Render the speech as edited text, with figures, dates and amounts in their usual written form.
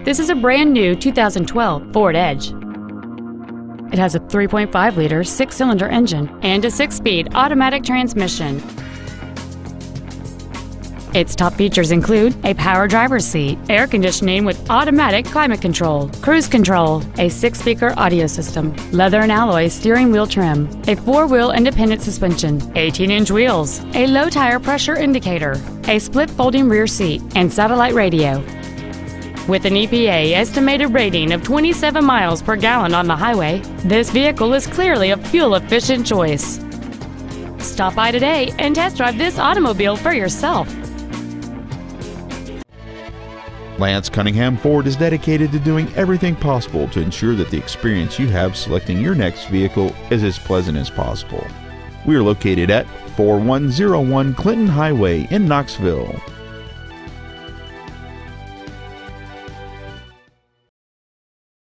This is a brand new 2012 Ford Edge. It has a 3.5-liter six-cylinder engine and a 6-speed automatic transmission. Its top features include a power driver's seat, air conditioning with automatic climate control, cruise control, a 6-speaker audio system, leather and alloy steering wheel trim, a 4-wheel independent suspension, 18-inch wheels, a low tire pressure indicator, a split folding rear seat, and satellite radio. With an EPA estimated rating of 27 miles per gallon on the highway, this vehicle is clearly a fuel-efficient choice. Stop by today and test drive this automobile for yourself. Lance Cunningham Ford is dedicated to doing everything possible to ensure that the experience you have selecting your next vehicle is as pleasant as possible. We are located at 4101 Clinton Highway in Knoxville.